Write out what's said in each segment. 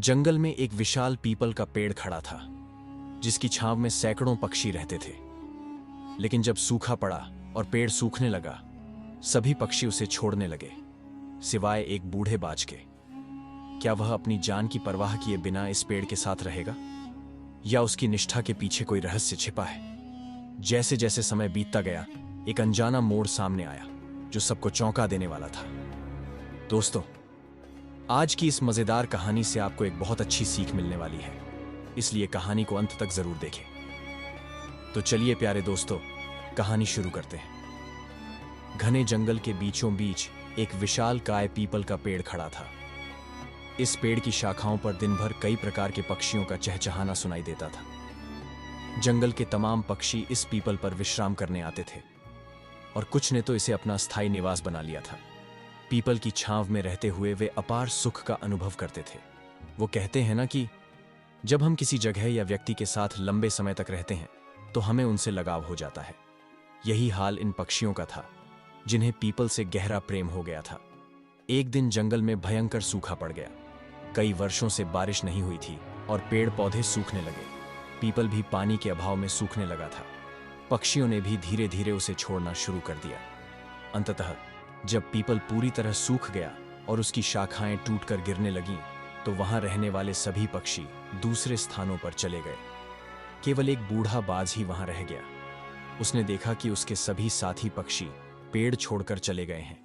जंगल में एक विशाल पीपल का पेड़ खड़ा था, जिसकी छांव में सैकड़ों पक्षी रहते थे। लेकिन जब सूखा पड़ा और पेड़ सूखने लगा, सभी पक्षी उसे छोड़ने लगे, सिवाय एक बूढ़े बाज के। क्या वह अपनी जान की परवाह किए बिना इस पेड़ के साथ रहेगा, या उसकी निष्ठा के पीछे कोई रहस्य छिपा है? जैसे जैसे समय बीतता गया, एक अनजाना मोड़ सामने आया जो सबको चौंका देने वाला था। दोस्तों, आज की इस मजेदार कहानी से आपको एक बहुत अच्छी सीख मिलने वाली है, इसलिए कहानी को अंत तक जरूर देखें। तो चलिए प्यारे दोस्तों, कहानी शुरू करते हैं। घने जंगल के बीचों बीच एक विशाल काय पीपल का पेड़ खड़ा था। इस पेड़ की शाखाओं पर दिन भर कई प्रकार के पक्षियों का चहचहाना सुनाई देता था। जंगल के तमाम पक्षी इस पीपल पर विश्राम करने आते थे, और कुछ ने तो इसे अपना स्थायी निवास बना लिया था। पीपल की छांव में रहते हुए वे अपार सुख का अनुभव करते थे। वो कहते हैं ना कि जब हम किसी जगह या व्यक्ति के साथ लंबे समय तक रहते हैं तो हमें उनसे लगाव हो जाता है। यही हाल इन पक्षियों का था, जिन्हें पीपल से गहरा प्रेम हो गया था। एक दिन जंगल में भयंकर सूखा पड़ गया। कई वर्षों से बारिश नहीं हुई थी और पेड़ पौधे सूखने लगे। पीपल भी पानी के अभाव में सूखने लगा था। पक्षियों ने भी धीरे धीरे उसे छोड़ना शुरू कर दिया। अंततः जब पीपल पूरी तरह सूख गया और उसकी शाखाएं टूटकर गिरने लगीं, तो वहां रहने वाले सभी पक्षी दूसरे स्थानों पर चले गए। केवल एक बूढ़ा बाज ही वहां रह गया। उसने देखा कि उसके सभी साथी पक्षी पेड़ छोड़कर चले गए हैं।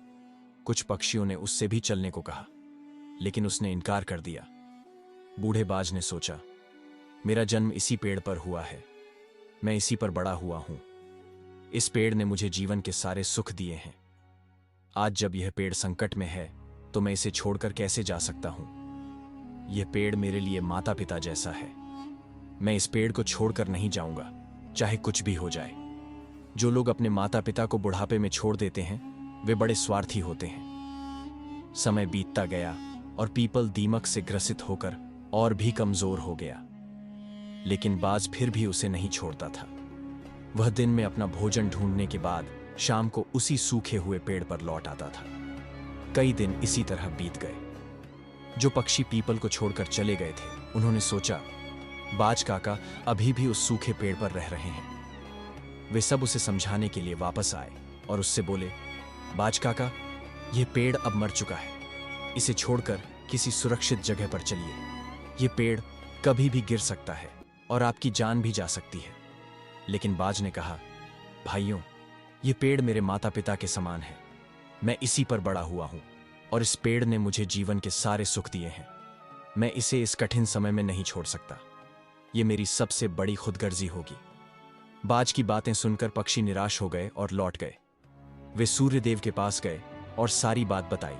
कुछ पक्षियों ने उससे भी चलने को कहा, लेकिन उसने इनकार कर दिया। बूढ़े बाज ने सोचा, मेरा जन्म इसी पेड़ पर हुआ है, मैं इसी पर बड़ा हुआ हूं। इस पेड़ ने मुझे जीवन के सारे सुख दिए हैं। आज जब यह पेड़ संकट में है, तो मैं इसे छोड़कर कैसे जा सकता हूं? यह पेड़ मेरे लिए माता पिता जैसा है। मैं इस पेड़ को छोड़कर नहीं जाऊंगा, चाहे कुछ भी हो जाए। जो लोग अपने माता पिता को बुढ़ापे में छोड़ देते हैं, वे बड़े स्वार्थी होते हैं। समय बीतता गया और पीपल दीमक से ग्रसित होकर और भी कमजोर हो गया, लेकिन बाज फिर भी उसे नहीं छोड़ता था। वह दिन में अपना भोजन ढूंढने के बाद शाम को उसी सूखे हुए पेड़ पर लौट आता था। कई दिन इसी तरह बीत गए। जो पक्षी पीपल को छोड़कर चले गए थे, उन्होंने सोचा, बाज काका अभी भी उस सूखे पेड़ पर रह रहे हैं। वे सब उसे समझाने के लिए वापस आए और उससे बोले, बाज काका, यह पेड़ अब मर चुका है। इसे छोड़कर किसी सुरक्षित जगह पर चलिए। यह पेड़ कभी भी गिर सकता है और आपकी जान भी जा सकती है। लेकिन बाज ने कहा, भाइयों, यह पेड़ मेरे माता पिता के समान है। मैं इसी पर बड़ा हुआ हूं और इस पेड़ ने मुझे जीवन के सारे सुख दिए हैं। मैं इसे इस कठिन समय में नहीं छोड़ सकता। यह मेरी सबसे बड़ी खुदगर्जी होगी। बाज की बातें सुनकर पक्षी निराश हो गए और लौट गए। वे सूर्यदेव के पास गए और सारी बात बताई।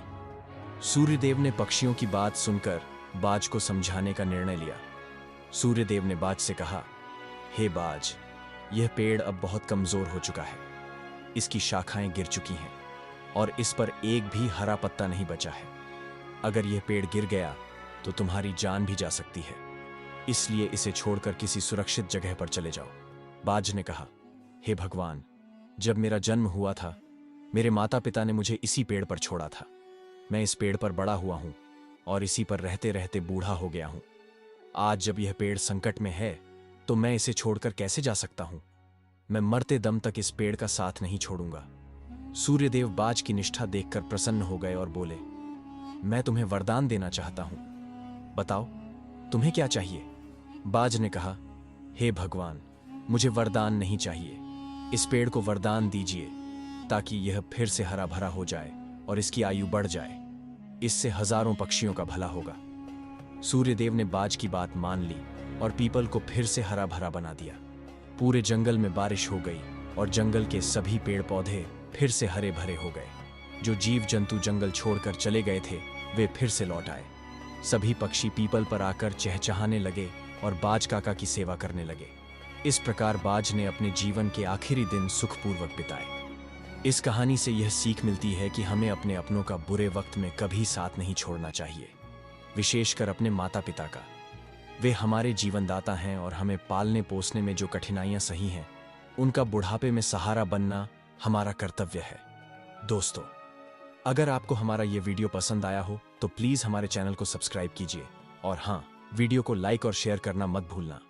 सूर्यदेव ने पक्षियों की बात सुनकर बाज को समझाने का निर्णय लिया। सूर्यदेव ने बाज से कहा, हे बाज, यह पेड़ अब बहुत कमजोर हो चुका है। इसकी शाखाएं गिर चुकी हैं और इस पर एक भी हरा पत्ता नहीं बचा है। अगर यह पेड़ गिर गया तो तुम्हारी जान भी जा सकती है। इसलिए इसे छोड़कर किसी सुरक्षित जगह पर चले जाओ। बाज ने कहा, हे भगवान, जब मेरा जन्म हुआ था, मेरे माता पिता ने मुझे इसी पेड़ पर छोड़ा था। मैं इस पेड़ पर बड़ा हुआ हूं और इसी पर रहते रहते बूढ़ा हो गया हूं। आज जब यह पेड़ संकट में है, तो मैं इसे छोड़कर कैसे जा सकता हूं? मैं मरते दम तक इस पेड़ का साथ नहीं छोड़ूंगा। सूर्यदेव बाज की निष्ठा देखकर प्रसन्न हो गए और बोले, मैं तुम्हें वरदान देना चाहता हूं। बताओ, तुम्हें क्या चाहिए? बाज ने कहा, हे भगवान, मुझे वरदान नहीं चाहिए। इस पेड़ को वरदान दीजिए ताकि यह फिर से हरा भरा हो जाए और इसकी आयु बढ़ जाए। इससे हजारों पक्षियों का भला होगा। सूर्यदेव ने बाज की बात मान ली और पीपल को फिर से हरा भरा बना दिया। पूरे जंगल में बारिश हो गई और जंगल के सभी पेड़ पौधे फिर से हरे भरे हो गए। जो जीव जंतु जंगल छोड़कर चले गए थे, वे फिर से लौट आए। सभी पक्षी पीपल पर आकर चहचहाने लगे और बाज काका की सेवा करने लगे। इस प्रकार बाज ने अपने जीवन के आखिरी दिन सुखपूर्वक बिताए। इस कहानी से यह सीख मिलती है कि हमें अपने अपनों का बुरे वक्त में कभी साथ नहीं छोड़ना चाहिए, विशेषकर अपने माता पिता का। वे हमारे जीवनदाता हैं और हमें पालने पोसने में जो कठिनाइयां सही हैं, उनका बुढ़ापे में सहारा बनना हमारा कर्तव्य है। दोस्तों, अगर आपको हमारा ये वीडियो पसंद आया हो तो प्लीज़ हमारे चैनल को सब्सक्राइब कीजिए और हाँ, वीडियो को लाइक और शेयर करना मत भूलना।